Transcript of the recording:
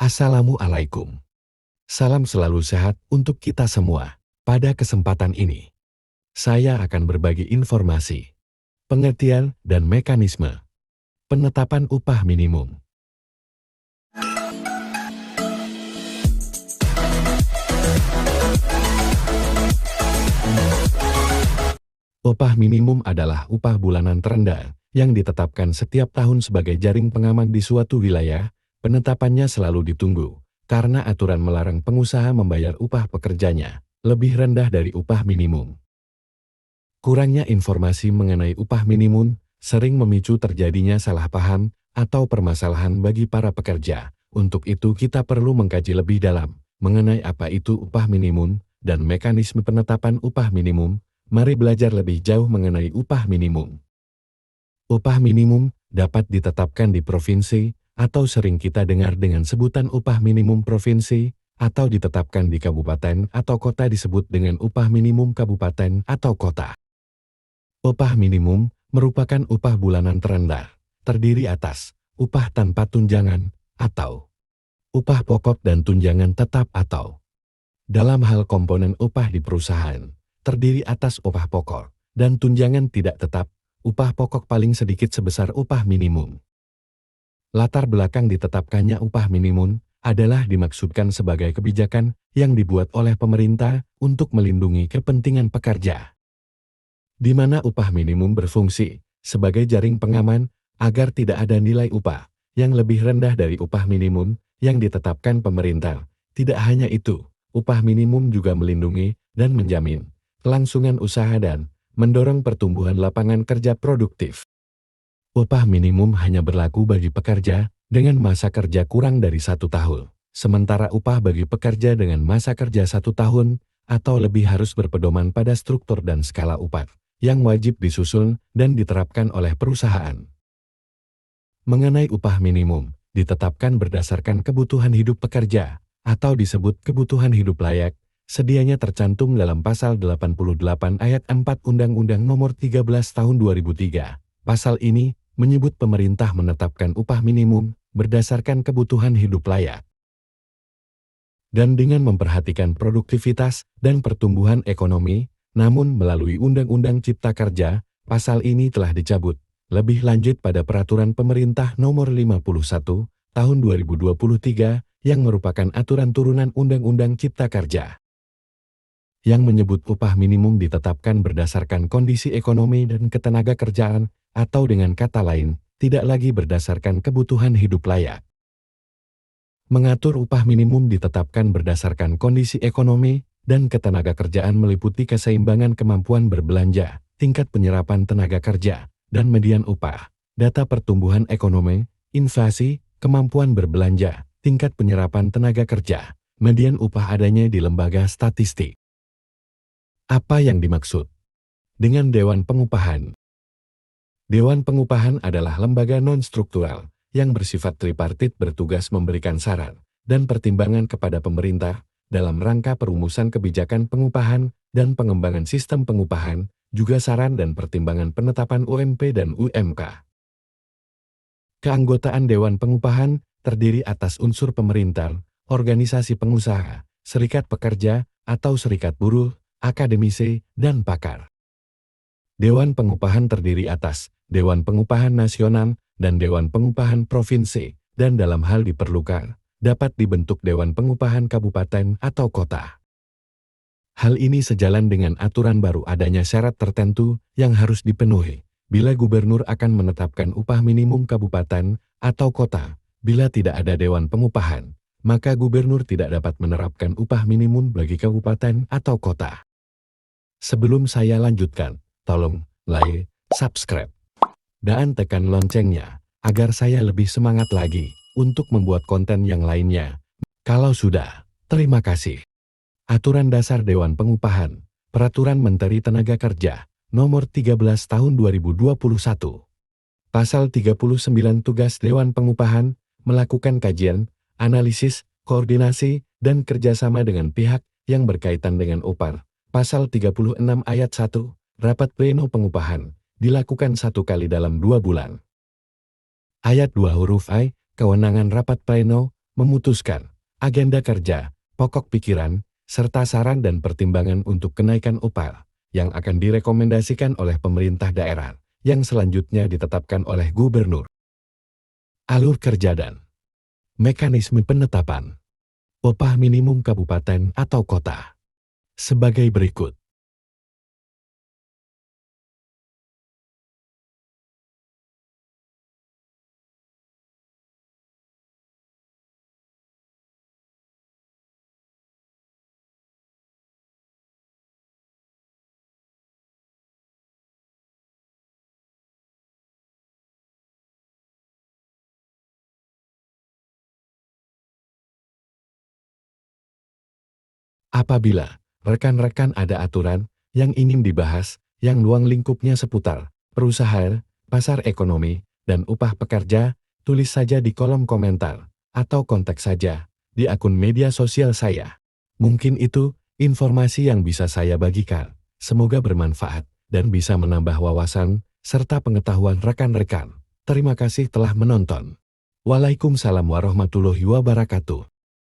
Assalamualaikum. Salam selalu sehat untuk kita semua. Pada kesempatan ini, saya akan berbagi informasi, pengertian, dan mekanisme penetapan upah minimum. Upah minimum adalah upah bulanan terendah yang ditetapkan setiap tahun sebagai jaring pengaman di suatu wilayah. Penetapannya selalu ditunggu karena aturan melarang pengusaha membayar upah pekerjanya lebih rendah dari upah minimum. Kurangnya informasi mengenai upah minimum sering memicu terjadinya salah paham atau permasalahan bagi para pekerja. Untuk itu kita perlu mengkaji lebih dalam mengenai apa itu upah minimum dan mekanisme penetapan upah minimum. Mari belajar lebih jauh mengenai upah minimum. Upah minimum dapat ditetapkan di provinsi atau sering kita dengar dengan sebutan upah minimum provinsi atau ditetapkan di kabupaten atau kota disebut dengan upah minimum kabupaten atau kota. Upah minimum merupakan upah bulanan terendah, terdiri atas upah tanpa tunjangan atau upah pokok dan tunjangan tetap atau dalam hal komponen upah di perusahaan, terdiri atas upah pokok dan tunjangan tidak tetap. Upah pokok paling sedikit sebesar upah minimum. Latar belakang ditetapkannya upah minimum adalah dimaksudkan sebagai kebijakan yang dibuat oleh pemerintah untuk melindungi kepentingan pekerja, di mana upah minimum berfungsi sebagai jaring pengaman agar tidak ada nilai upah yang lebih rendah dari upah minimum yang ditetapkan pemerintah. Tidak hanya itu, upah minimum juga melindungi dan menjamin kelangsungan usaha dan mendorong pertumbuhan lapangan kerja produktif. Upah minimum hanya berlaku bagi pekerja dengan masa kerja kurang dari 1 tahun, sementara upah bagi pekerja dengan masa kerja 1 tahun atau lebih harus berpedoman pada struktur dan skala upah yang wajib disusun dan diterapkan oleh perusahaan. Mengenai upah minimum, ditetapkan berdasarkan kebutuhan hidup pekerja atau disebut kebutuhan hidup layak. Sedianya tercantum dalam Pasal 88 Ayat 4 Undang-Undang Nomor 13 Tahun 2003. Pasal ini menyebut pemerintah menetapkan upah minimum berdasarkan kebutuhan hidup layak. Dan dengan memperhatikan produktivitas dan pertumbuhan ekonomi, namun melalui Undang-Undang Cipta Kerja, pasal ini telah dicabut. Lebih lanjut pada Peraturan Pemerintah Nomor 51 Tahun 2023 yang merupakan aturan turunan Undang-Undang Cipta Kerja, yang menyebut upah minimum ditetapkan berdasarkan kondisi ekonomi dan ketenaga kerjaan, atau dengan kata lain, tidak lagi berdasarkan kebutuhan hidup layak. Mengatur upah minimum ditetapkan berdasarkan kondisi ekonomi dan ketenaga kerjaan meliputi keseimbangan kemampuan berbelanja, tingkat penyerapan tenaga kerja, dan median upah, data pertumbuhan ekonomi, inflasi, kemampuan berbelanja, tingkat penyerapan tenaga kerja, median upah adanya di lembaga statistik. Apa yang dimaksud dengan Dewan Pengupahan? Dewan Pengupahan adalah lembaga non-struktural yang bersifat tripartit bertugas memberikan saran dan pertimbangan kepada pemerintah dalam rangka perumusan kebijakan pengupahan dan pengembangan sistem pengupahan, juga saran dan pertimbangan penetapan UMP dan UMK. Keanggotaan Dewan Pengupahan terdiri atas unsur pemerintah, organisasi pengusaha, serikat pekerja atau serikat buruh, akademisi, dan pakar. Dewan Pengupahan terdiri atas Dewan Pengupahan Nasional dan Dewan Pengupahan Provinsi, dan dalam hal diperlukan, dapat dibentuk Dewan Pengupahan Kabupaten atau Kota. Hal ini sejalan dengan aturan baru adanya syarat tertentu yang harus dipenuhi bila gubernur akan menetapkan upah minimum kabupaten atau kota. Bila tidak ada Dewan Pengupahan, maka gubernur tidak dapat menerapkan upah minimum bagi kabupaten atau kota. Sebelum saya lanjutkan, tolong like, subscribe, dan tekan loncengnya, agar saya lebih semangat lagi untuk membuat konten yang lainnya. Kalau sudah, terima kasih. Aturan Dasar Dewan Pengupahan, Peraturan Menteri Tenaga Kerja, Nomor 13 Tahun 2021. Pasal 39 Tugas Dewan Pengupahan, melakukan kajian, analisis, koordinasi, dan kerjasama dengan pihak yang berkaitan dengan upah. Pasal 36 Ayat 1, Rapat Pleno Pengupahan, dilakukan 1 kali dalam 2 bulan. Ayat 2 huruf I, kewenangan Rapat Pleno, memutuskan agenda kerja, pokok pikiran, serta saran dan pertimbangan untuk kenaikan upah yang akan direkomendasikan oleh pemerintah daerah yang selanjutnya ditetapkan oleh gubernur. Alur kerja dan mekanisme penetapan upah minimum kabupaten atau kota sebagai berikut. Apabila rekan-rekan ada aturan yang ingin dibahas yang luang lingkupnya seputar perusahaan, pasar ekonomi, dan upah pekerja, tulis saja di kolom komentar atau kontak saja di akun media sosial saya. Mungkin itu informasi yang bisa saya bagikan. Semoga bermanfaat dan bisa menambah wawasan serta pengetahuan rekan-rekan. Terima kasih telah menonton. Waalaikumsalam warahmatullahi wabarakatuh.